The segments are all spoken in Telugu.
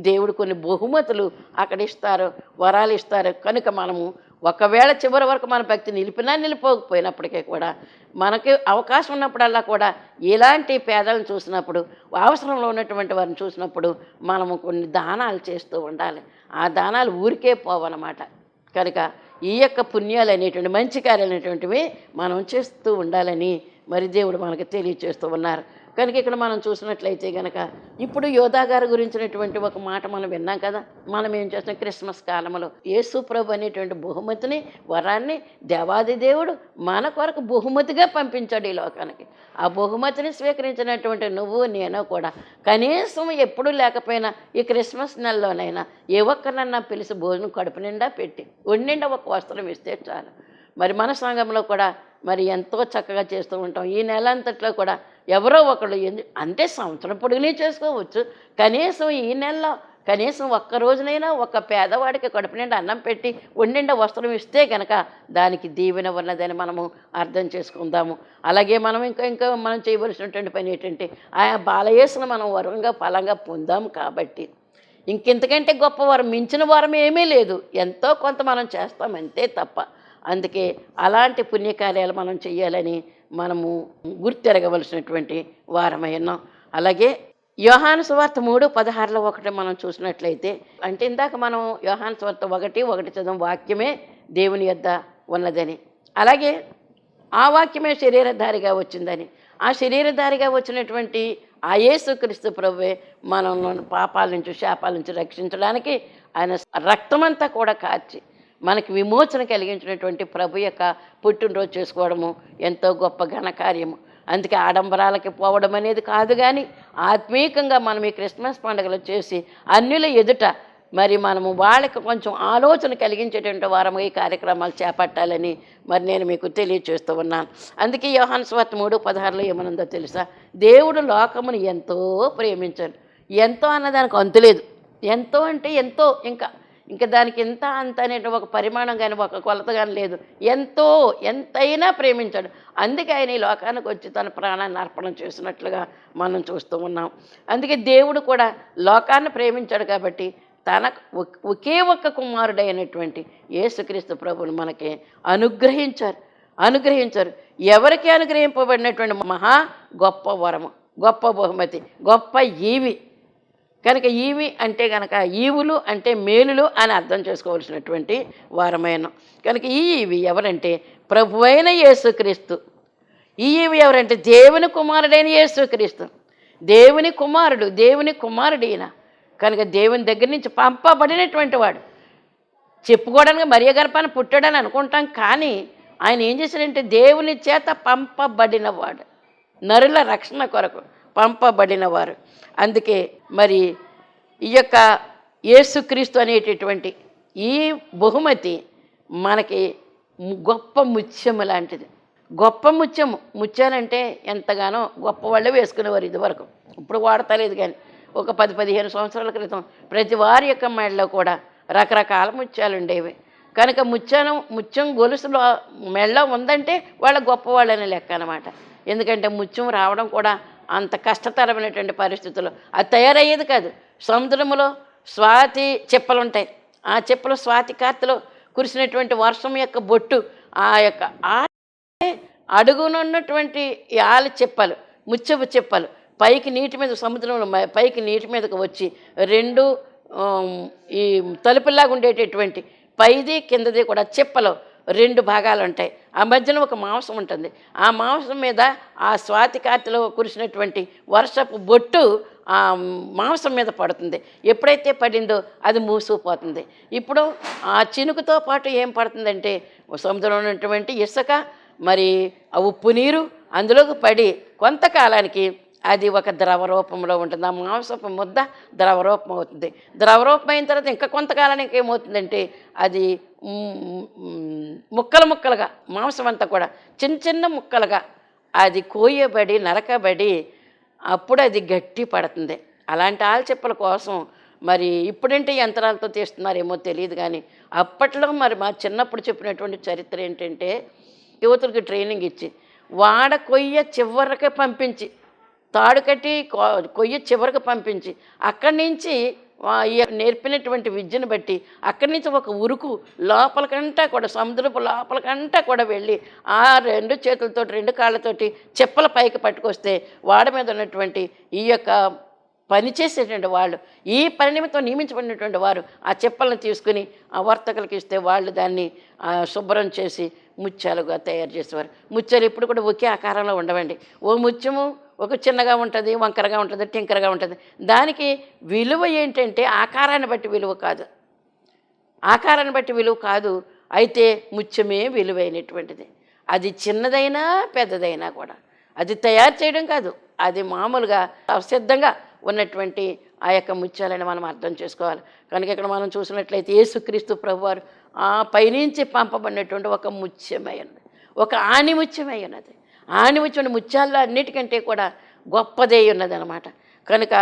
దేవుడు కొన్ని బహుమతులు అక్కడ ఇస్తారు, వరాలు ఇస్తారు. కనుక మనము ఒకవేళ చివరి వరకు మన భక్తి నిలిపినా నిలిపోకపోయినప్పటికీ కూడా మనకి అవకాశం ఉన్నప్పుడల్లా కూడా ఇలాంటి పేదలను చూసినప్పుడు, అవసరంలో ఉన్నటువంటి వారిని చూసినప్పుడు మనము కొన్ని దానాలు చేస్తూ ఉండాలి. ఆ దానాలు ఊరికే పోవన్నమాట. కనుక ఈ యొక్క పుణ్యాలు అనేటువంటి మంచి కార్యాలు అనేటువంటివి మనం చేస్తూ ఉండాలని మరి దేవుడు మనకు తెలియచేస్తూ ఉన్నారు. కనుక ఇక్కడ మనం చూసినట్లయితే కనుక ఇప్పుడు యోధా గారి గురించినటువంటి ఒక మాట మనం విన్నాం కదా. మనం ఏం చేస్తాం, క్రిస్మస్ కాలంలో యేసు ప్రభు అనేటువంటి బహుమతిని, వరాన్ని దేవాది దేవుడు మన కొరకు బహుమతిగా పంపించాడు ఈ లోకానికి. ఆ బహుమతిని స్వీకరించినటువంటి నువ్వు నేను కూడా కనీసం ఎప్పుడూ లేకపోయినా ఈ క్రిస్మస్ నెలలోనైనా ఏ ఒక్కరినన్నా పిలిచి భోజనం కడుపు నిండా పెట్టి ఒండిండా ఒక వస్త్రం ఇస్తే చాలు. మరి మన సంఘంలో కూడా మరి ఎంతో చక్కగా చేస్తూ ఉంటాం. ఈ నెల అంతట్లో కూడా ఎవరో ఒకళ్ళు అంటే సంవత్సరం పొడుగునే చేసుకోవచ్చు, కనీసం ఈ నెలలో కనీసం ఒక్క రోజునైనా ఒక పేదవాడికి కడుపు నిండా అన్నం పెట్టి ఒండిండా వస్త్రం ఇస్తే కనుక దానికి దీవెన ఉన్నదని మనము అర్థం చేసుకుందాము. అలాగే మనం ఇంకా మనం చేయవలసినటువంటి పని ఏంటంటే ఆయా బాలయేసును మనం వరంగా ఫలంగా పొందాము కాబట్టి ఇంకెంతకంటే గొప్ప వరం, మించిన వరం ఏమీ లేదు. ఎంతో కొంత మనం చేస్తాం అంతే తప్ప. అందుకే అలాంటి పుణ్యకార్యాలు మనం చెయ్యాలని మనము గుర్తెరగవలసినటువంటి వారమై ఉన్నాం. అలాగే యోహాను సువార్త 3:16 ఒకటి మనం చూసినట్లయితే, అంటే ఇందాక మనం యోహాను సువార్త 1:1 చదువు వాక్యమే దేవుని యొద్ద ఉన్నదని, అలాగే ఆ వాక్యమే శరీరధారిగా వచ్చిందని, ఆ శరీరధారిగా వచ్చినటువంటి ఆ యేసుక్రీస్తు ప్రభువే మనల్ని పాపాల నుంచి శాపాల నుంచి రక్షించడానికి ఆయన రక్తమంతా కూడా కార్చి మనకి విమోచన కలిగించినటువంటి ప్రభు యొక్క పుట్టినరోజు చేసుకోవడము ఎంతో గొప్ప ఘనకార్యము. అందుకే ఆడంబరాలకి పోవడం అనేది కాదు, కానీ ఆత్మీయంగా మనం ఈ క్రిస్మస్ పండుగలు చేసి అన్యుల ఎదుట మరి మనము వాళ్ళకి కొంచెం ఆలోచన కలిగించేటువంటి వారము ఈ కార్యక్రమాలు చేపట్టాలని మరి నేను మీకు తెలియచేస్తూ ఉన్నాను. అందుకే యోహాను సువార్త 3:16 ఏమనుందో తెలుసా, దేవుడు లోకమును ఎంతో ప్రేమించాడు. ఎంతో అన్నదానికి అంతులేదు. ఎంతో అంటే ఎంతో, ఇంకా దానికి ఎంత అంత అనే ఒక పరిమాణం కానీ ఒక కొలత కానీ లేదు. ఎంతైనా ప్రేమించాడు. అందుకే ఆయన ఈ లోకానికి వచ్చి తన ప్రాణాన్ని అర్పణ చేసినట్లుగా మనం చూస్తూ ఉన్నాం. అందుకే దేవుడు కూడా లోకాన్ని ప్రేమించాడు కాబట్టి తన ఒకే ఒక్క కుమారుడైనటువంటి యేసుక్రీస్తు ప్రభువుని మనకి అనుగ్రహించారు. ఎవరికి అనుగ్రహింపబడినటువంటి మహా గొప్ప వరము, గొప్ప బహుమతి, గొప్ప ఈవి. కనుక ఈవి అంటే కనుక ఈవులు అంటే మేలులు అని అర్థం చేసుకోవాల్సినటువంటి వారమైన. కనుక ఈవి ఎవరంటే ప్రభువైన యేసుక్రీస్తు. ఈవి ఎవరంటే దేవుని కుమారుడైన యేసుక్రీస్తు. దేవుని కుమారుడు, దేవుని కుమారుడైన కనుక దేవుని దగ్గర నుంచి పంపబడినటువంటి వాడు. చెప్పుకోవడానికి మరియ గర్భాన పుట్టాడని అనుకుంటాం, కానీ ఆయన ఏం చేశాడంటే దేవుని చేత పంపబడినవాడు, నరుల రక్షణ కొరకు పంపబడినవారు. అందుకే మరి ఈ యొక్క యేసుక్రీస్తు అనేటటువంటి ఈ బహుమతి మనకి గొప్ప ముత్యము లాంటిది. గొప్ప ముత్యాలంటే ఎంతగానో గొప్ప వాళ్ళు వేసుకునేవారు ఇదివరకు, ఇప్పుడు వాడతలేదు. కానీ ఒక 10-15 సంవత్సరాల క్రితం ప్రతి వారి యొక్క మెడలో కూడా రకరకాల ముత్యాలు ఉండేవి. కనుక ముత్యం గొలుసులో మెడలో ఉందంటే వాళ్ళ గొప్పవాళ్ళని లెక్క అన్నమాట. ఎందుకంటే ముత్యం రావడం కూడా అంత కష్టతరమైనటువంటి పరిస్థితుల్లో అది తయారయ్యేది కాదు. సముద్రంలో స్వాతి చెప్పలు ఉంటాయి. ఆ చెప్పలు స్వాతి కార్తెలో కురిసినటువంటి వర్షం యొక్క బొట్టు, ఆ యొక్క అడుగునున్నటువంటి ఆలి చెప్పలు, ముత్యపు చెప్పలు పైకి నీటి మీద, సముద్రంలో పైకి నీటి మీదకు వచ్చి రెండు ఈ తలుపులాగా ఉండేటటువంటి పైది కిందది కూడా చెప్పలు 2 భాగాలు ఉంటాయి. ఆ మధ్యన ఒక మాంసం ఉంటుంది. ఆ మాంసం మీద ఆ స్వాతి కార్తెలో కురిసినటువంటి వర్షపు బొట్టు ఆ మాంసం మీద పడుతుంది. ఎప్పుడైతే పడిందో అది మూసుకుపోతుంది. ఇప్పుడు ఆ చినుకుతో పాటు ఏం పడుతుందంటే సముద్రంలో ఉన్నటువంటి ఇసుక, మరి ఆ ఉప్పు నీరు అందులోకి పడి కొంతకాలానికి అది ఒక ద్రవ రూపంలో ఉంటుంది. ఆ మాంసపు ముద్ద ద్రవరూపం అవుతుంది. ద్రవరూపం అయిన తర్వాత ఇంకా కొంతకాలానికి ఏమవుతుందంటే అది ముక్కలుగా మాంసం అంతా కూడా చిన్న ముక్కలుగా అది కోయబడి నరకబడి అప్పుడు అది గట్టి పడుతుంది. అలాంటి ఆల్చెప్పల కోసం మరి ఇప్పుడంటే యంత్రాలతో తీస్తున్నారేమో తెలియదు, కానీ అప్పట్లో మరి మా చిన్నప్పుడు చెప్పినటువంటి చరిత్ర ఏంటంటే యువతులకి ట్రైనింగ్ ఇచ్చి వాడ కొయ్య చివరికి పంపించి తాడు కట్టి కొయ్య చివరికి పంపించి అక్కడి నుంచి ఈ నేర్పినటువంటి విద్యను బట్టి అక్కడి నుంచి ఒక ఉరుకు లోపలికంటా కూడా, సముద్రపు లోపలికంటా కూడా వెళ్ళి ఆ 2 చేతులతో 2 కాళ్ళతోటి చెప్పల పైకి పట్టుకొస్తే వాడ మీద ఉన్నటువంటి ఈ యొక్క పనిచేసేటువంటి వాళ్ళు, ఈ పని నిమిత్తం నియమించబడినటువంటి వారు ఆ చెప్పలను తీసుకుని ఆ వర్తకులకు ఇస్తే వాళ్ళు దాన్ని శుభ్రం చేసి ముత్యాలుగా తయారు చేసేవారు. ముత్యాలు ఎప్పుడు కూడా ఒకే ఆకారంలో ఉండవండి. ఓ ముత్యము ఒక చిన్నగా ఉంటుంది, వంకరగా ఉంటుంది, టింకరగా ఉంటుంది. దానికి విలువ ఏంటంటే ఆకారాన్ని బట్టి విలువ కాదు, ఆకారాన్ని బట్టి విలువ కాదు. అయితే ముత్యమే విలువైనటువంటిది. అది చిన్నదైనా పెద్దదైనా కూడా అది తయారు చేయడం కాదు, అది మామూలుగా సిద్ధంగా ఉన్నటువంటి ఆ యొక్క ముత్యాలని మనం అర్థం చేసుకోవాలి. కనుక ఇక్కడ మనం చూసినట్లయితే యేసుక్రీస్తు ప్రభువారు ఆ పైనుంచి పంపబడినటువంటి ఒక ముత్యమై ఉన్నది, ఒక ఆణిముత్యమై ఉన్నది. ఆణిముత్యం ముత్యాల్లో అన్నిటికంటే కూడా గొప్పదే ఉన్నది అనమాట. కనుక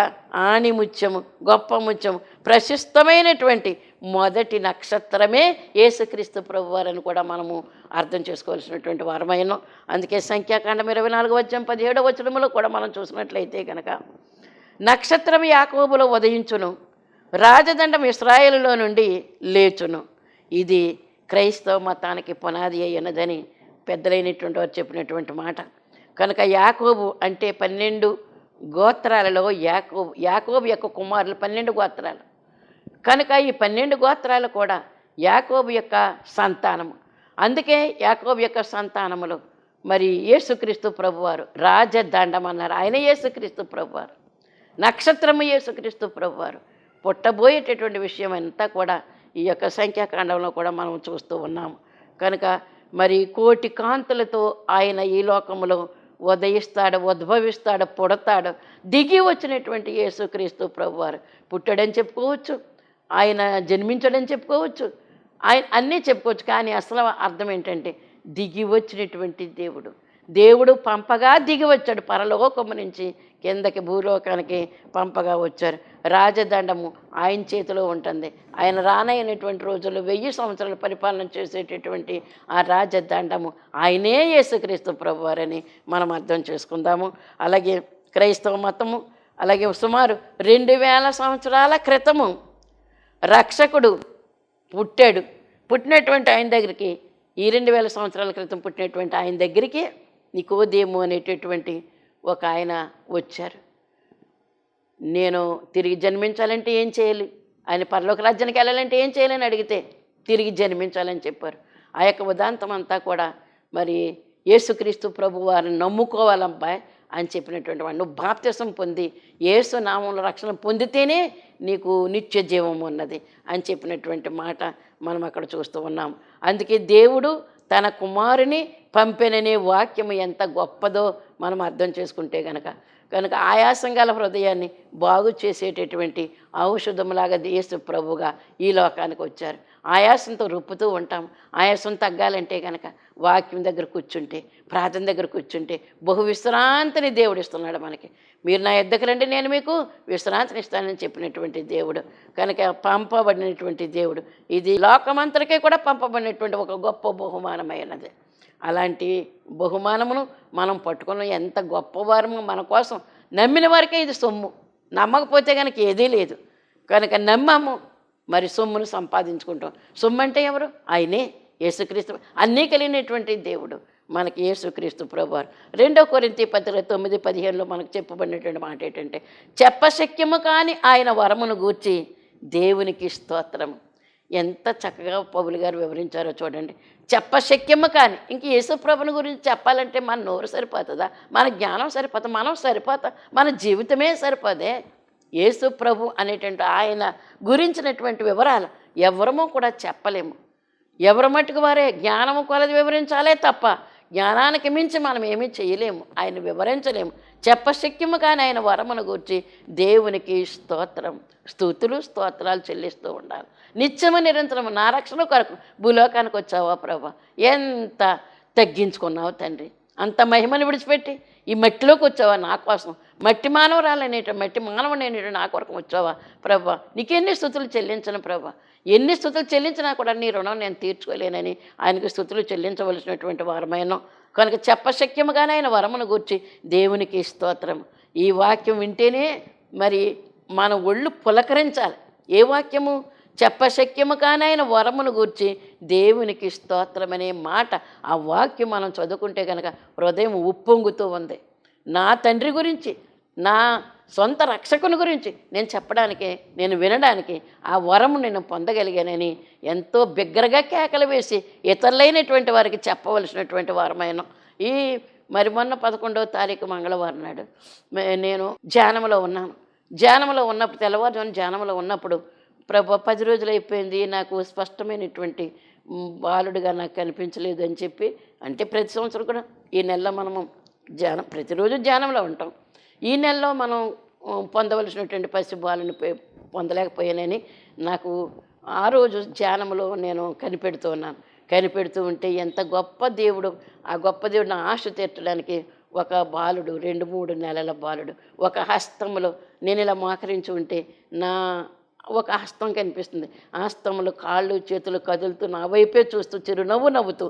ఆణిముత్యము, గొప్ప ముత్యము, ప్రశస్తమైనటువంటి మొదటి నక్షత్రమే యేసుక్రీస్తు ప్రభువారని కూడా మనము అర్థం చేసుకోవాల్సినటువంటి వారమైన. అందుకే సంఖ్యాకాండం 24:17 కూడా మనం చూసినట్లయితే కనుక నక్షత్రం యాకోబులో ఉదయించును, రాజదండం ఇశ్రాయేలులో నుండి లేచును. ఇది క్రైస్తవ మతానికి పునాది అయినదని పెద్దలైనటువంటి వారు చెప్పినటువంటి మాట. కనుక యాకోబు అంటే 12 గోత్రాలలో యాకోబు యొక్క కుమారులు 12 గోత్రాలు. కనుక ఈ 12 గోత్రాలు కూడా యాకోబు యొక్క సంతానము. అందుకే యాకోబు యొక్క సంతానములు మరి యేసుక్రీస్తు ప్రభువారు రాజదండం అన్నారు. ఆయన యేసుక్రీస్తు ప్రభువారు, నక్షత్రము యేసుక్రీస్తు ప్రభువారు. పుట్టబోయేటటువంటి విషయం అంతా కూడా ఈ యొక్క సంఖ్యాకాండంలో కూడా మనం చూస్తూ ఉన్నాము. కనుక మరి కోటి కాంతులతో ఆయన ఈ లోకంలో ఉదయిస్తాడు, ఉద్భవిస్తాడు, పుడతాడు. దిగి వచ్చినటువంటి యేసుక్రీస్తు ప్రభువారు పుట్టాడని చెప్పుకోవచ్చు, ఆయన జన్మించాడని చెప్పుకోవచ్చు, ఆయన అన్నీ చెప్పుకోవచ్చు. కానీ అసలు అర్థం ఏంటంటే దిగి వచ్చినటువంటి దేవుడు. దేవుడు పంపగా దిగి వచ్చాడు, పరలోకము నుంచి కిందకి భూలోకానికి పంపగా వచ్చారు. రాజదండము ఆయన చేతిలో ఉంటుంది. ఆయన రానైనటువంటి రోజుల్లో 1000 సంవత్సరాల పరిపాలన చేసేటటువంటి ఆ రాజదండము ఆయనే యేసుక్రీస్తు ప్రభువారని మనం అర్థం చేసుకుందాము. అలాగే క్రైస్తవ మతము అలాగే సుమారు 2000 సంవత్సరాల క్రితము రక్షకుడు పుట్టాడు. పుట్టినటువంటి ఆయన దగ్గరికి, ఈ 2000 సంవత్సరాల క్రితం పుట్టినటువంటి ఆయన దగ్గరికి నికోదేము అనేటటువంటి ఒక ఆయన వచ్చారు. నేను తిరిగి జన్మించాలంటే ఏం చేయాలి, ఆయన పరలోక రాజ్యానికి వెళ్ళాలంటే ఏం చేయాలని అడిగితే తిరిగి జన్మించాలని చెప్పారు. ఆ యొక్క ఉదాంతం అంతా కూడా మరి యేసుక్రీస్తు ప్రభు వారిని నమ్ముకోవాలబ్బాయి అని చెప్పినటువంటి వాడు. నువ్వు బాప్తిసం పొంది యేసు నామంలో రక్షణ పొందితేనే నీకు నిత్య జీవం ఉన్నది అని చెప్పినటువంటి మాట మనం అక్కడ చూస్తూ ఉన్నాం. అందుకే దేవుడు తన కుమారుని పంపెననే వాక్యము ఎంత గొప్పదో మనం అర్థం చేసుకుంటే కనుక ఆయాసం గల హృదయాన్ని బాగు చేసేటటువంటి ఔషధంలాగా యేసు ప్రభుగా ఈ లోకానికి వచ్చారు. ఆయాసంతో రుప్పుతూ ఉంటాం. ఆయాసం తగ్గాలంటే కనుక వాక్యం దగ్గర కూర్చుంటే, ప్రార్థన దగ్గర కూర్చుంటే బహు విశ్రాంతిని దేవుడు ఇస్తున్నాడు మనకి. మీరు నా యొద్దకు రండి, నేను మీకు విశ్రాంతిని ఇస్తానని చెప్పినటువంటి దేవుడు. కనుక పంపబడినటువంటి దేవుడు. ఇది లోకమంతరికే కూడా పంపబడినటువంటి ఒక గొప్ప బహుమానమైనది. అలాంటి బహుమానమును మనం పట్టుకున్న ఎంత గొప్పవారము. మన కోసం నమ్మిన వారికే ఇది సొమ్ము, నమ్మకపోతే కనుక ఏదీ లేదు. కనుక నమ్మాము, మరి సొమ్మును సంపాదించుకుంటాం. సొమ్ము అంటే ఎవరు? ఆయనే యేసుక్రీస్తు. అన్నీ కలిగినటువంటి దేవుడు మనకి యేసుక్రీస్తు ప్రభువారు. 2 కొరింథీ పత్రిక 9:15 మనకు చెప్పబడినటువంటి మాట ఏంటంటే, చెప్పశక్యము కాని ఆయన వరమును గూర్చి దేవునికి స్తోత్రం. ఎంత చక్కగా పౌలు గారు వివరించారో చూడండి. చెప్పశక్యము కానీ ఇంక యేసు ప్రభుని గురించి చెప్పాలంటే మన నోరు సరిపోతుందా, మన జ్ఞానం సరిపోతా, మనం సరిపోతా, మన జీవితమే సరిపోదే. యేసు ప్రభు అనేటువంటి ఆయన గురించినటువంటి వివరాలు ఎవరమో కూడా చెప్పలేము. ఎవరి మట్టుకు వారే జ్ఞానము కొలది వివరించాలే తప్ప జ్ఞానానికి మించి మనం ఏమీ చేయలేము, ఆయన వివరించలేము. చెప్పశక్యము కానీ ఆయన వరమును గూర్చి దేవునికి స్తోత్రం, స్తుతులు స్తోత్రాలు చెల్లిస్తూ ఉండాలి. నిత్యము నిరంతరము నా రక్షణ కొరకు భూలోకానికి వచ్చావా ప్రభా, ఎంత తగ్గించుకున్నావు తండ్రి, అంత మహిమను విడిచిపెట్టి ఈ మట్టిలోకి వచ్చావా నా కోసం, మట్టి మానవుడైనటువంటి నా కొరకు వచ్చావా ప్రభా, నీకెన్ని స్తుతులు చెల్లించను ప్రభా, ఎన్ని స్తుతులు చెల్లించినా కూడా నీ రుణం నేను తీర్చుకోలేనని ఆయనకి స్తుతులు చెల్లించవలసినటువంటి వారమైన. కనుక చెప్పశక్యముగానే ఆయన వరమును గూర్చి దేవునికి స్తోత్రం. ఈ వాక్యం వింటేనే మరి మన ఒళ్ళు పులకరించాలి. ఏ వాక్యము? చెప్పశక్యము కానైన వరమును గూర్చి దేవునికి స్తోత్రమనే మాట. ఆ వాక్యం మనం చదువుకుంటే కనుక హృదయం ఉప్పొంగుతూ ఉంది. నా తండ్రి గురించి, నా సొంత రక్షకుని గురించి నేను చెప్పడానికి, నేను వినడానికి ఆ వరము నేను పొందగలిగానని ఎంతో బిగ్గరగా కేకలు వేసి ఇతరులైనటువంటి వారికి చెప్పవలసినటువంటి వారమైన ఈ మరి మొన్న 11వ తారీఖు మంగళవారం నాడు నేను ధ్యానంలో ఉన్నాను. ధ్యానంలో ఉన్నప్పుడు, తెల్లవారుజామున ధ్యానంలో ఉన్నప్పుడు, ప్రభు 10 రోజులు అయిపోయింది, నాకు స్పష్టమైనటువంటి బాలుడుగా నాకు కనిపించలేదు అని చెప్పి, అంటే ప్రతి సంవత్సరం కూడా ఈ నెలలో మనము ప్రతిరోజు ధ్యానంలో ఉంటాం. ఈ నెలలో మనం పొందవలసినటువంటి పసి బాలుని పొందలేకపోయానని నాకు ఆ రోజు ధ్యానంలో నేను కనిపెడుతూ ఉన్నాను. కనిపెడుతూ ఉంటే ఎంత గొప్ప దేవుడు, ఆ గొప్ప దేవుడు నా ఆశ తీర్చడానికి ఒక బాలుడు, 2-3 నెలల బాలుడు ఒక హస్తంలో, నేను ఇలా మోకరించి ఉంటే నా ఒక హస్తం కనిపిస్తుంది. ఆ హస్తంలో కాళ్ళు చేతులు కదులుతూ నా వైపే చూస్తూ చిరునవ్వు నవ్వుతూ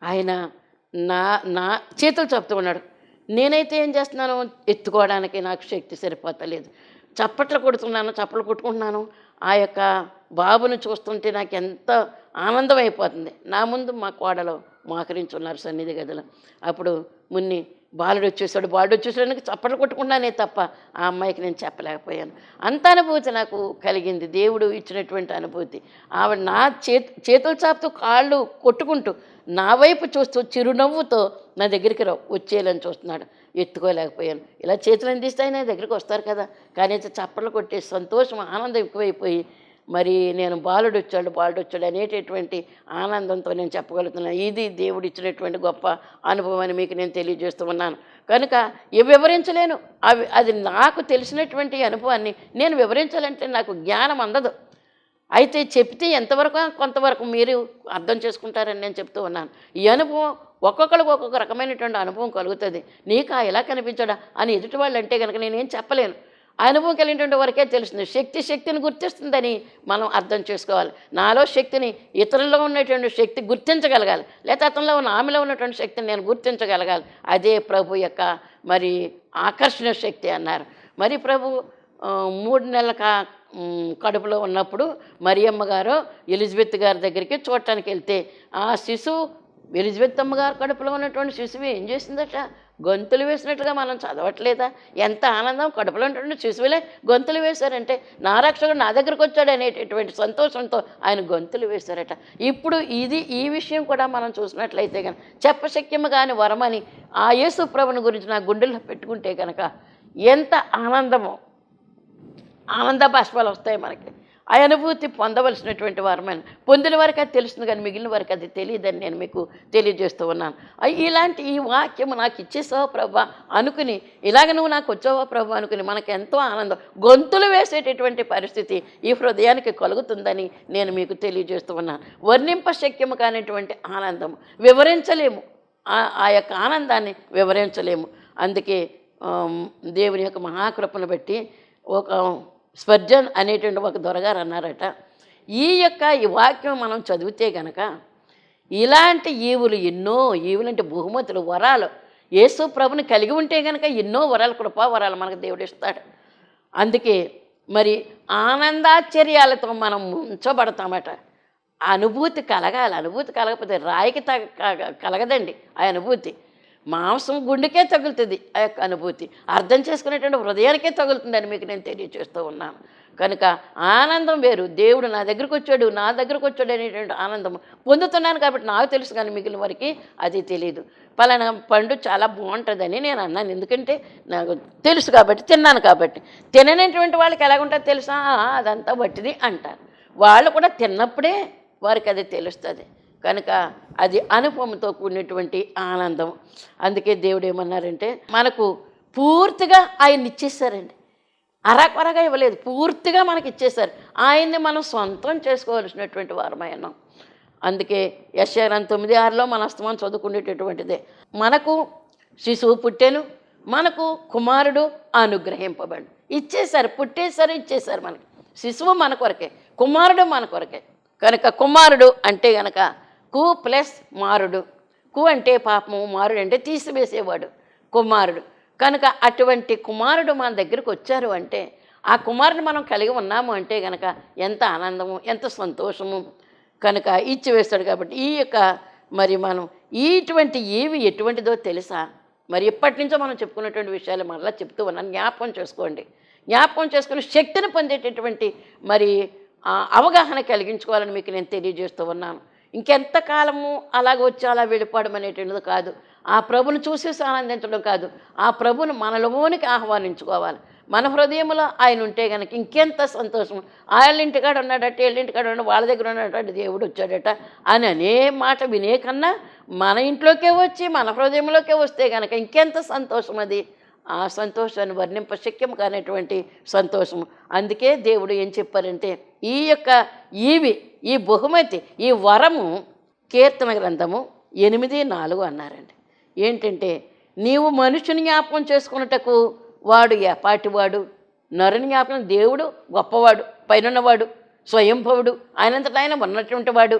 ఆయన నా నా చేతులు చెప్తూ ఉన్నాడు. నేనైతే ఏం చేస్తున్నాను, ఎత్తుకోవడానికి నాకు శక్తి సరిపోతలేదు. చప్పట్లు కొట్టుకుంటున్నాను. ఆ యొక్క బాబును చూస్తుంటే నాకు ఎంత ఆనందం అయిపోతుంది. నా ముందు మా కోడలు మోకరించున్నారు సన్నిధి గదిలో. అప్పుడు మున్ని బాలుడు వచ్చేసాడానికి చప్పట్లు కొట్టుకున్నానే తప్ప ఆ అమ్మాయికి నేను చెప్పలేకపోయాను. అంత అనుభూతి నాకు కలిగింది, దేవుడు ఇచ్చినటువంటి అనుభూతి. ఆవిడ నా చేతులు చాపుతూ కాళ్ళు కొట్టుకుంటూ నా వైపు చూస్తూ చిరునవ్వుతో నా దగ్గరికి వచ్చేయాలని చూస్తున్నాడు. ఎత్తుకోలేకపోయాను. ఇలా చేతులు అందిస్తే ఆయన దగ్గరికి వస్తారు కదా, కానీ చప్పట్లు కొట్టే సంతోషం, ఆనందం ఎక్కువైపోయి మరి నేను బాలుడు వచ్చాడు అనేటటువంటి ఆనందంతో నేను చెప్పగలుగుతున్నాను. ఇది దేవుడు ఇచ్చినటువంటి గొప్ప అనుభవం అని మీకు నేను తెలియజేస్తూ ఉన్నాను. కనుక వివరించలేను. అది నాకు తెలిసినటువంటి అనుభవాన్ని నేను వివరించాలంటే నాకు జ్ఞానం అందదు. అయితే చెప్తే ఎంతవరకు కొంతవరకు మీరు అర్థం చేసుకుంటారని నేను చెప్తూ ఉన్నాను. ఈ అనుభవం ఒక్కొక్కరికి ఒక్కొక్క రకమైనటువంటి అనుభవం కలుగుతుంది. నీకు ఎలా కనిపించడా అని ఎదుటి వాళ్ళు అంటే కనుక నేనేం చెప్పలేను. అనుభవం కలిగినటువంటి వరకే తెలుస్తుంది. శక్తిని గుర్తిస్తుందని మనం అర్థం చేసుకోవాలి. నాలో శక్తిని, ఇతరుల్లో ఉన్నటువంటి శక్తి గుర్తించగలగాలి, లేకపోతే అతనిలో ఉన్న ఆమెలో ఉన్నటువంటి శక్తిని నేను గుర్తించగలగాలి. అదే ప్రభు యొక్క మరి ఆకర్షణ శక్తి అన్నారు. మరి ప్రభు 3 నెలల కడుపులో ఉన్నప్పుడు మరియమ్మ గారు ఎలిజబెత్ గారి దగ్గరికి చూడటానికి వెళ్తే ఆ శిశువు, ఎలిజబెత్ అమ్మగారు కడుపులో ఉన్నటువంటి శిశువు ఏం చేసిందట, గొంతులు వేసినట్లుగా మనం చదవట్లేదా? ఎంత ఆనందం, కడుపులో ఉన్నటువంటి శిశువులే గొంతులు వేశారంటే నా రక్షకుడు నా దగ్గరకు వచ్చాడు అనేటటువంటి సంతోషంతో ఆయన గొంతులు వేశారట. ఇప్పుడు ఈ విషయం కూడా మనం చూసినట్లయితే కనుక చెప్పశక్యము కాని వరమని ఆ యేసు ప్రభుని గురించి నా గుండెల్లో పెట్టుకుంటే కనుక ఎంత ఆనందమో, ఆనంద బాష్పాలు వస్తాయి మనకి. ఆ అనుభూతి పొందవలసినటువంటి వారమని, పొందిన వరకు అది తెలుస్తుంది కానీ మిగిలిన వరకు అది తెలియదని నేను మీకు తెలియజేస్తూ ఉన్నాను. ఇలాంటి ఈ వాక్యము నాకు ఇచ్చేసావా ప్రభా అనుకుని, ఇలాగ నువ్వు నాకు వచ్చావా ప్రభా అనుకుని మనకు ఎంతో ఆనందం, గొంతులు వేసేటటువంటి పరిస్థితి ఈ హృదయానికి కలుగుతుందని నేను మీకు తెలియజేస్తూ ఉన్నాను. వర్ణింప శక్యము కానిటువంటి ఆనందము, వివరించలేము. ఆ యొక్క ఆనందాన్ని వివరించలేము. అందుకే దేవుని యొక్క మహాకృపను బట్టి ఒక స్పర్జన్ అనేటువంటి ఒక దొరగారు అన్నారట, ఈ వాక్యం మనం చదివితే గనక ఇలాంటి ఈవులంటే బహుమతులు, వరాలు యేసు ప్రభుని కలిగి ఉంటే కనుక ఎన్నో వరాలు, కృపా వరాలు మనకు దేవుడు ఇస్తాడు. అందుకే మరి ఆనందాశ్చర్యాలతో మనం ముంచబడతామట. అనుభూతి కలగాలి. అనుభూతి కలగకపోతే రాయికి కలగదండి ఆ అనుభూతి. మాంసం గుండెకే తగులుతుంది ఆ యొక్క అనుభూతి, అర్థం చేసుకునేటువంటి హృదయానికే తగులుతుందని మీకు నేను తెలియజేస్తూ ఉన్నాను. కనుక ఆనందం వేరు. దేవుడు నా దగ్గరకు వచ్చాడు అనేటువంటి ఆనందం పొందుతున్నాను కాబట్టి నాకు తెలుసు, కానీ మిగిలిన వారికి అది తెలియదు. పలానా పండు చాలా బాగుంటుందని నేను అన్నాను, ఎందుకంటే నాకు తెలుసు కాబట్టి, తిన్నాను కాబట్టి. తిననేటువంటి వాళ్ళకి ఎలాగుంటుందో తెలుసా, అదంతా వట్టిది అంటారు. వాళ్ళు కూడా తిన్నప్పుడే వారికి అది తెలుస్తుంది. కనుక అది అనుభవంతో కూడినటువంటి ఆనందం. అందుకే దేవుడు ఏమన్నారంటే మనకు పూర్తిగా ఆయన ఇచ్చేసారండి. అరకొరగా ఇవ్వలేదు, పూర్తిగా మనకి ఇచ్చేశారు. ఆయన్ని మనం సొంతం చేసుకోవాల్సినటువంటి వారమైనాం. అందుకే యెషయా 9:6 మన అస్తమానం చదువుకునేటటువంటిదే. మనకు శిశువు పుట్టెను, మనకు కుమారుడు అనుగ్రహింపబడు. ఇచ్చేశారు, ఇచ్చేశారు మనకి. శిశువు మన కొరకే, కుమారుడు మన కొరకే. కనుక కుమారుడు అంటే గనక కు ప్లస్ మారుడు. కు అంటే పాపము, మారుడు అంటే తీసివేసేవాడు కుమారుడు. కనుక అటువంటి కుమారుడు మన దగ్గరికి వచ్చారు అంటే ఆ కుమారుని మనం కలిగి ఉన్నాము అంటే కనుక ఎంత ఆనందము, ఎంత సంతోషము కనుక ఇచ్చివేస్తాడు. కాబట్టి ఈ యొక్క మరి మనం ఇటువంటి ఏవి ఎటువంటిదో తెలుసా? మరి ఎప్పటి నుంచో మనం చెప్పుకున్నటువంటి విషయాలు మరలా చెప్తూ ఉన్నాను. జ్ఞాపకం చేసుకోండి. జ్ఞాపకం చేసుకుని శక్తిని పొందేటటువంటి మరి అవగాహన కలిగించుకోవాలని మీకు నేను తెలియజేస్తూ ఉన్నాను. ఇంకెంతకాలము అలాగ వచ్చి అలా వెళ్ళిపోవడం అనేటువంటిది కాదు. ఆ ప్రభుని చూసేసి ఆనందించడం కాదు, ఆ ప్రభుని మనలోనికి ఆహ్వానించుకోవాలి. మన హృదయంలో ఆయన ఉంటే కనుక ఇంకెంత సంతోషం. వాళ్ళ ఇంటికాడ ఉన్నాడట, వీళ్ళ ఇంటికాడ ఉన్నాడు, వాళ్ళ దగ్గర ఉన్నాడట, దేవుడు వచ్చాడట అని అనే మాట వినే కన్నా మన ఇంట్లోకే వచ్చి మన హృదయంలోకే వస్తే కనుక ఇంకెంత సంతోషం అది. ఆ సంతోషాన్ని వర్ణింపశక్యం కానటువంటి సంతోషము. అందుకే దేవుడు ఏం చెప్పారంటే ఈ బహుమతి, ఈ వరము కీర్తన గ్రంథము 8:4 అన్నారండి. ఏంటంటే, నీవు మనుషుని జ్ఞాపకం చేసుకున్నటకు వాడు ఏపాటివాడు, నరుని జ్ఞాపకం. దేవుడు గొప్పవాడు, పైనన్నవాడు, స్వయంభవుడు, ఆయనంతటా ఆయన ఉన్నటువంటి వాడు.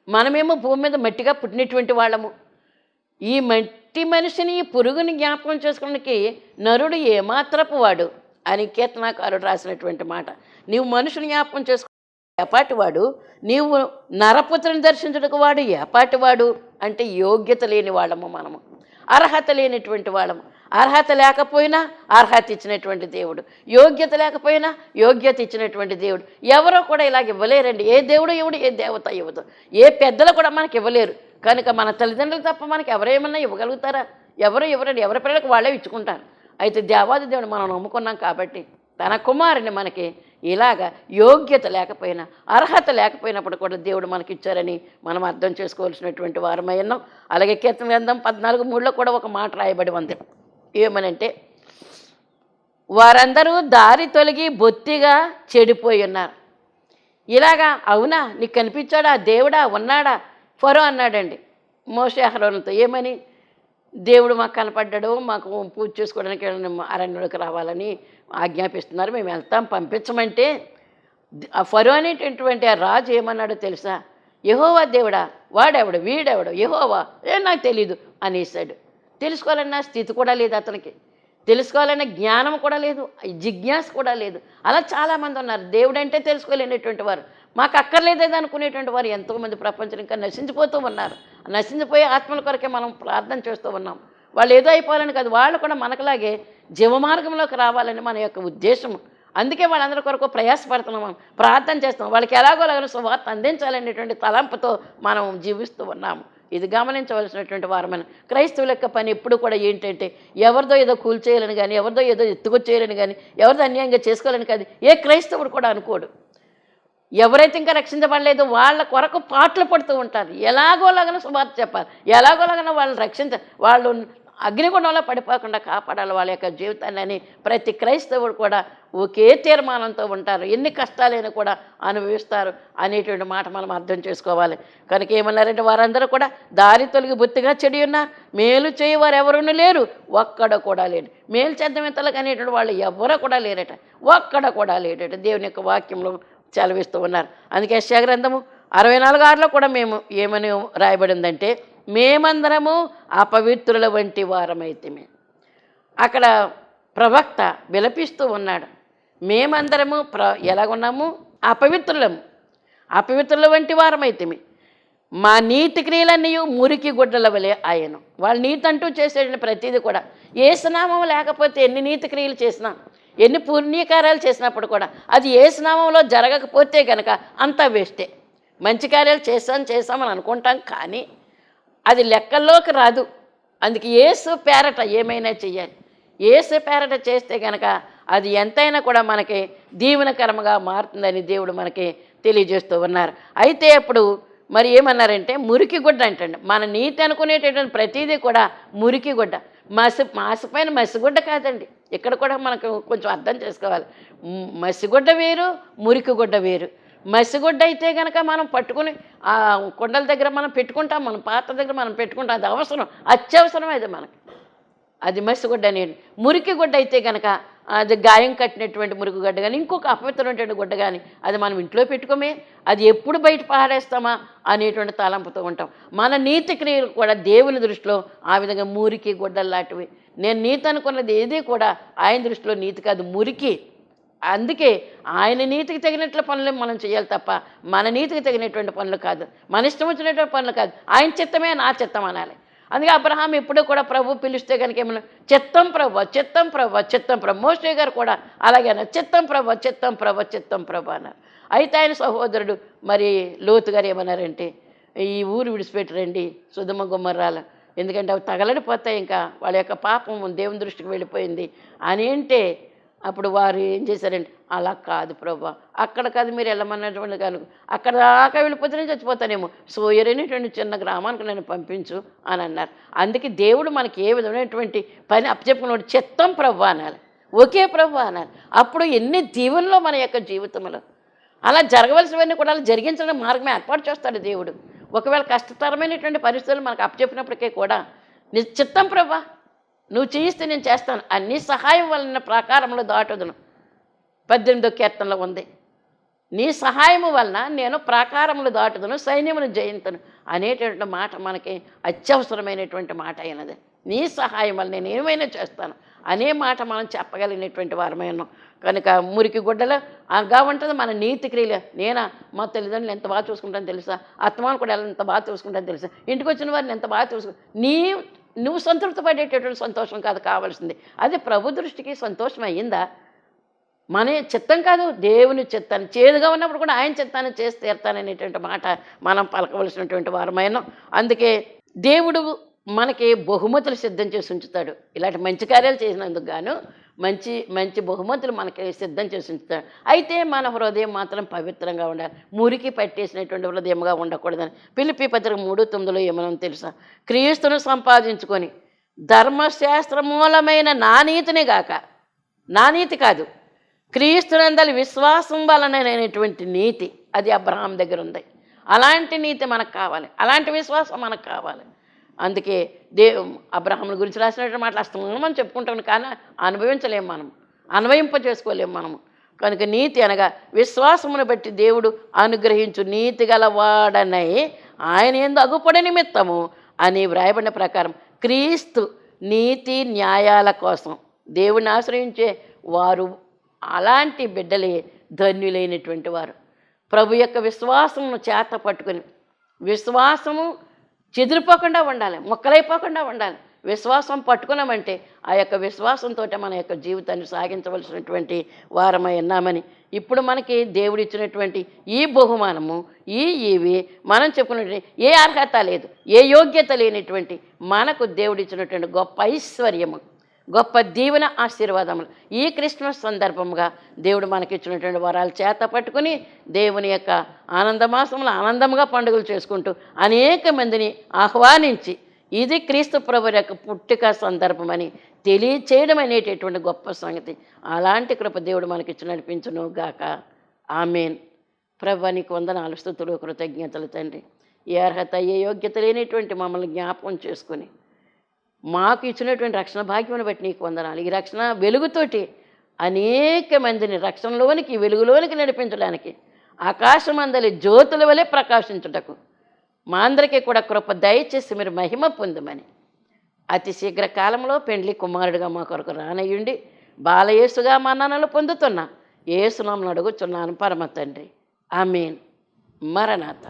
మనమేమో భూమి మీద మట్టిగా పుట్టినటువంటి వాళ్ళము. ఈ మట్టి మనిషిని, ఈ పురుగుని జ్ఞాపకం చేసుకోవడానికి నరుడు ఏమాత్రపు వాడు అని కీర్తనాకారుడు రాసినటువంటి మాట. నీవు మనుషుని జ్ఞాపకం చేసుకో ఏపాటివాడు, నీవు నరపుత్రుని దర్శించుటకు వాడు ఏపాటివాడు అంటే యోగ్యత లేని వాళ్ళము మనము, అర్హత లేనటువంటి వాళ్ళము. అర్హత లేకపోయినా అర్హత ఇచ్చినటువంటి దేవుడు, యోగ్యత లేకపోయినా యోగ్యత ఇచ్చినటువంటి దేవుడు. ఎవరో కూడా ఇలాగ ఇవ్వలేరండి. ఏ దేవుడు ఇవ్వడు, ఏ దేవత ఇవ్వదు, ఏ పెద్దలు కూడా మనకి ఇవ్వలేరు. కనుక మన తల్లిదండ్రులు తప్ప మనకి ఎవరేమన్నా ఇవ్వగలుగుతారా? ఎవరు ఇవ్వరండి. ఎవరి పిల్లలకు వాళ్ళే ఇచ్చుకుంటారు. అయితే దేవాది దేవుడు మనం నమ్ముకున్నాం కాబట్టి తన కుమారుని మనకి ఇలాగా యోగ్యత లేకపోయినా, అర్హత లేకపోయినప్పుడు కూడా దేవుడు మనకి ఇచ్చారని మనం అర్థం చేసుకోవాల్సినటువంటి వారమై ఉన్నాం. అలాగే కీర్తన గ్రంథం 14:3 కూడా ఒక మాట రాయబడి ఉంది. ఏమనంటే, వారందరూ దారి తొలగి బొత్తిగా చెడిపోయి ఉన్నారు. ఇలాగా అవునా, నీకు కనిపించాడా, దేవుడా ఉన్నాడా? ఫరో అన్నాడండి మోషే అహరోనులతో. ఏమని? దేవుడు మాకు కనపడ్డాడు, మాకు పూజ చేసుకోవడానికి అరణ్యుడికి రావాలని ఆజ్ఞాపిస్తున్నారు, మేము వెళ్తాం, పంపించమంటే ఆ ఫరో అనేటటువంటి ఆ రాజు ఏమన్నాడో తెలుసా? యెహోవా దేవుడా, వాడెవడు, వీడెవడు, యెహోవా నాకు తెలీదు అనేసాడు. తెలుసుకోవాలన్న స్థితి కూడా లేదు అతనికి, తెలుసుకోవాలనే జ్ఞానం కూడా లేదు, జిజ్ఞాస కూడా లేదు. అలా చాలామంది ఉన్నారు. దేవుడు అంటే తెలుసుకోలేనటువంటి వారు, మాకు అక్కర్లేదేది అనుకునేటువంటి వారు ఎంతోమంది ప్రపంచం ఇంకా నశించిపోతూ ఉన్నారు. నశించిపోయే ఆత్మల కొరకే మనం ప్రార్థన చేస్తూ ఉన్నాం. వాళ్ళు ఏదో అయిపోవాలని కాదు, వాళ్ళు కూడా మనకులాగే జీవమార్గంలోకి రావాలని మన యొక్క ఉద్దేశం. అందుకే వాళ్ళందరి కొరకు ప్రయాసపడుతున్నాం, ప్రార్థన చేస్తున్నాం. వాళ్ళకి ఎలాగోలాగో సువార్త అందించాలనేటువంటి తలంపుతో మనం జీవిస్తూ ఉన్నాము. ఇది గమనించవలసినటువంటి వారమైన క్రైస్తవుల యొక్క పని ఎప్పుడు కూడా ఏంటంటే, ఎవరిదో ఏదో కూల్చేయాలని కానీ, ఎవరిదో ఏదో ఎత్తుకొచ్చేయాలని కానీ, ఎవరిదో అన్యాయంగా చేసుకోవాలని కాదు ఏ క్రైస్తవుడు కూడా అనుకోడు. ఎవరైతే ఇంకా రక్షించబడలేదో వాళ్ళ కొరకు పాటలు పడుతూ ఉంటారు. ఎలాగోలాగన సువార్త చెప్పాలి, ఎలాగోలాగన వాళ్ళని వాళ్ళు అగ్నిగుండంలో పడిపోకుండా కాపాడాలి వాళ్ళ యొక్క జీవితాన్ని అని ప్రతి క్రైస్తవుడు కూడా ఒకే తీర్మానంతో ఉంటారు. ఎన్ని కష్టాలైనా కూడా అనుభవిస్తారు అనేటువంటి మాట మనం అర్థం చేసుకోవాలి. కనుక ఏమన్నారంటే, వారందరూ కూడా దారి తొలగి బొత్తిగా చెడి ఉన్నారు, మేలు చేయవారు ఎవరూ లేరు, ఒక్కడ కూడా లేడు. మేలు చేద్దామితలకు అనేటువంటి వాళ్ళు ఎవరూ కూడా లేరట, ఒక్కడ కూడా లేడట. దేవుని యొక్క వాక్యంలో సెలవిస్తూ ఉన్నారు. అందుకే యెషయా గ్రంథము 64:6 కూడా మేము ఏమని రాయబడిందంటే, మేమందరము అపవిత్రుల వంటి వారమైతిమి. అక్కడ ప్రవక్త విలపిస్తూ ఉన్నాడు. మేమందరము ఎలాగున్నాము? అపవిత్రుల వంటి వారమైతిమి. మా నీతి క్రియలన్నీ మురికి గుడ్డల వలె ఆయను. వాళ్ళ నీతి అంటూ చేసేటువంటి ప్రతిదీ కూడా యేసునామం లేకపోతే ఎన్ని నీతి క్రియలు చేసినా, ఎన్ని పుణ్యకార్యాలు చేసినప్పుడు కూడా అది యేసునామంలో జరగకపోతే కనుక అంతా వేస్టే. మంచి కార్యాలు చేశామని అనుకుంటాం, కానీ అది లెక్కల్లోకి రాదు. అందుకే యేసు పేరట ఏమైనా చెయ్యాలి. యేసు పేరట చేస్తే కనుక అది ఎంతైనా కూడా మనకి దీవెనకరంగా మారుతుందని దేవుడు మనకి తెలియజేస్తూ ఉన్నారు. అయితే అప్పుడు మరి ఏమన్నారంటే, మురికి గుడ్డ అంటండి. మన నీతి అనుకునేటటువంటి ప్రతిదీ కూడా మురికి గుడ్డ. మాసిపోయిన మసిగుడ్డ కాదండి. ఇక్కడ కూడా మనకు కొంచెం అర్థం చేసుకోవాలి. మసిగుడ్డ వేరు, మురికి గుడ్డ వేరు. మసిగుడ్డ అయితే కనుక మనం పట్టుకుని ఆ కుండల దగ్గర మనం పెట్టుకుంటాం, మన పాత్ర దగ్గర మనం పెట్టుకుంటాం, అది అవసరం, అత్యవసరం అది మనకి. అది మసిగుడ్డ అనేది. మురికి గుడ్డ అయితే కనుక అది గాయం కట్టినటువంటి మురికి గుడ్డ కానీ, ఇంకొక అపవిత్రమైనటువంటి గుడ్డ కానీ అది మనం ఇంట్లో పెట్టుకోమే, అది ఎప్పుడు బయట పాడేస్తామా అనేటువంటి తలంపుతూ ఉంటాం. మన నీతి క్రియలు కూడా దేవుని దృష్టిలో ఆ విధంగా మురికి గుడ్డలు లాంటివి. నేను నీతి అనుకున్నది ఏది కూడా ఆయన దృష్టిలో నీతి కాదు, మురికి. అందుకే ఆయన నీతికి తగినట్లు పనులు మనం చేయాలి తప్ప మన నీతికి తగినటువంటి పనులు కాదు, మన ఇష్టం వచ్చినటువంటి పనులు కాదు. ఆయన చిత్తమే నా చిత్తం అనాలి. అందుకే అబ్రహాం ఎప్పుడూ కూడా ప్రభు పిలిస్తే కనుక ఏమన్నా చిత్తం ప్రభు, చిత్తం ప్రభు, చిత్తం ప్రభు. మోషే గారు కూడా అలాగే అన్నారు, చిత్తం ప్రభు, చిత్తం ప్రభు, చిత్తం ప్రభు అన్నారు. అయితే ఆయన సహోదరుడు మరి లోతు గారు ఏమన్నారంటే, ఈ ఊరు విడిచిపెట్టి రండి సుధమ గుమ్మర్రాలు, ఎందుకంటే అవి తగలడిపోతాయి, ఇంకా వాళ్ళ యొక్క పాపం దేవుని దృష్టికి వెళ్ళిపోయింది అని అంటే, అప్పుడు వారు ఏం చేశారంటే, అలా కాదు ప్రభా, అక్కడ కాదు మీరు వెళ్ళమన్నటువంటి కనుక అక్కడ దాకా వెళ్ళిపోతే నేను చచ్చిపోతానేమో, సోయర్ అనేటువంటి చిన్న గ్రామానికి నన్ను పంపించు అని అన్నారు. అందుకే దేవుడు మనకి ఏ విధమైనటువంటి పని అప్పచెప్పుకున్నాడు, చిత్తం ప్రభు అనాలి, ఒకే ప్రభు అనాలి. అప్పుడు ఎన్ని దీవెనలో మన యొక్క జీవితంలో అలా జరగవలసినవన్నీ కూడా అలా జరిగించడం మార్గమే ఏర్పాటు చేస్తాడు దేవుడు. ఒకవేళ కష్టతరమైనటువంటి పరిస్థితులు మనకు అప్పచెప్పినప్పటికీ కూడా నీ చిత్తం ప్రభా, నువ్వు చేయిస్తే నేను చేస్తాను, అన్ని సహాయం వలన ప్రాకారంలో దాటుదును 18వ కీర్తనలో ఉంది. నీ సహాయము వలన నేను ప్రాకారములు దాటుదును, సైన్యమును జయింతును అనేటువంటి మాట మనకి అత్యవసరమైనటువంటి మాట అయినది. నీ సహాయం వల్ల నేను ఏమైనా చేస్తాను అనే మాట మనం చెప్పగలిగినటువంటి వారమైనా కనుక మురికి గుడ్డలో అగా ఉంటుంది మన నీతి క్రియలు. నేనా మా తల్లిదండ్రులు ఎంత బాగా చూసుకుంటాను తెలుసా, అత్తమాను కూడా ఎంత బాగా చూసుకుంటాను తెలుసా, ఇంటికి వచ్చిన వారిని ఎంత బాగా నువ్వు సంతృప్తి పడేటటువంటి సంతోషం కాదు కావాల్సింది, అది ప్రభు దృష్టికి సంతోషం అయ్యిందా? మన చిత్తం కాదు, దేవుని చిత్తాన్ని, చేదుగా ఉన్నప్పుడు కూడా ఆయన చిత్తాన్ని చేసి తీరుతాననేటువంటి మాట మనం పలకవలసినటువంటి వారమైన. అందుకే దేవుడు మనకి బహుమతులు సిద్ధం చేసి ఉంచుతాడు. ఇలాంటి మంచి కార్యాలు చేసినందుకు గాను మంచి మంచి బహుమతులు మనకి సిద్ధం చేసి ఉంచుతాడు. అయితే మన హృదయం మాత్రం పవిత్రంగా ఉండాలి, మురికి పట్టేసినటువంటి హృదయంగా ఉండకూడదని ఫిలిప్పీ పత్రిక 3:9 ఏమన్నా తెలుసా, క్రీస్తును సంపాదించుకొని ధర్మశాస్త్ర మూలమైన నా నీతిని గాక, నా నీతి కాదు, క్రీస్తునందలి విశ్వాసం వలనైనటువంటి నీతి, అది అబ్రహాం దగ్గర ఉంది. అలాంటి నీతి మనకు కావాలి, అలాంటి విశ్వాసం మనకు కావాలి. అందుకే అబ్రహాముల గురించి రాసినటువంటి మాటలు అస్తమానం మనం చెప్పుకుంటాం, కానీ అనుభవించలేము, మనం అన్వయింప చేసుకోలేము మనము. కనుక నీతి అనగా విశ్వాసమును బట్టి దేవుడు అనుగ్రహించు నీతి గలవాడనై ఆయన యందు అగుపడ నిమిత్తము అని వ్రాయబడిన ప్రకారం క్రీస్తు నీతి న్యాయాల కోసం దేవుని ఆశ్రయించే వారు అలాంటి బిడ్డలే ధన్యులైనటువంటి వారు. ప్రభు యొక్క విశ్వాసమును చేత పట్టుకుని, విశ్వాసము చెదిరిపోకుండా ఉండాలి, మొక్కలైపోకుండా ఉండాలి. విశ్వాసం పట్టుకున్నామంటే ఆ యొక్క విశ్వాసంతో మన యొక్క జీవితాన్ని సాగించవలసినటువంటి వారమై ఉన్నామని, ఇప్పుడు మనకి దేవుడు ఇచ్చినటువంటి ఈ బహుమానము ఇవి మనం చెప్పుకున్నటువంటి ఏ అర్హత లేదు, ఏ యోగ్యత లేనటువంటి మనకు దేవుడు ఇచ్చినటువంటి గొప్ప ఐశ్వర్యము, గొప్ప దీవెన ఆశీర్వాదములు ఈ క్రిస్మస్ సందర్భంగా దేవుడు మనకిచ్చినటువంటి వరాలు చేత పట్టుకుని దేవుని యొక్క ఆనందమాసంలో ఆనందంగా పండుగలు చేసుకుంటూ అనేక మందిని ఆహ్వానించి ఇది క్రీస్తు ప్రభు యొక్క పుట్టుక సందర్భమని తెలియచేయడం అనేటటువంటి గొప్ప సంగతి. అలాంటి కృప దేవుడు మనకిచ్చి నడిపించును గాక. ఆమేన్. ప్రభు నీకు వందనాలు, స్తుతులు, కృతజ్ఞతలు తండ్రి. ఏ అర్హత ఏ యోగ్యత లేనటువంటి మమ్మల్ని జ్ఞాపకం చేసుకుని మాకు ఇచ్చినటువంటి రక్షణ భాగ్యమును బట్టి నీకు వందనాలు. ఈ రక్షణ వెలుగుతోటి అనేక మందిని రక్షణలోనికి వెలుగులోనికి నడిపించడానికి, ఆకాశమందలి జ్యోతుల వలె ప్రకాశించుటకు మా అందరికీ కూడా కృప దయచేసి మీరు మహిమ పొందమని, అతి శీఘ్ర కాలంలో పెండ్లి కుమారుడిగా మా కొరకు రానయ్యుండి బాలయేసుగా మన్ననలు పొందుతున్నా యేసునామమున అడుగుచున్నాను పరమ తండ్రి. ఆమేన్. మరణాత.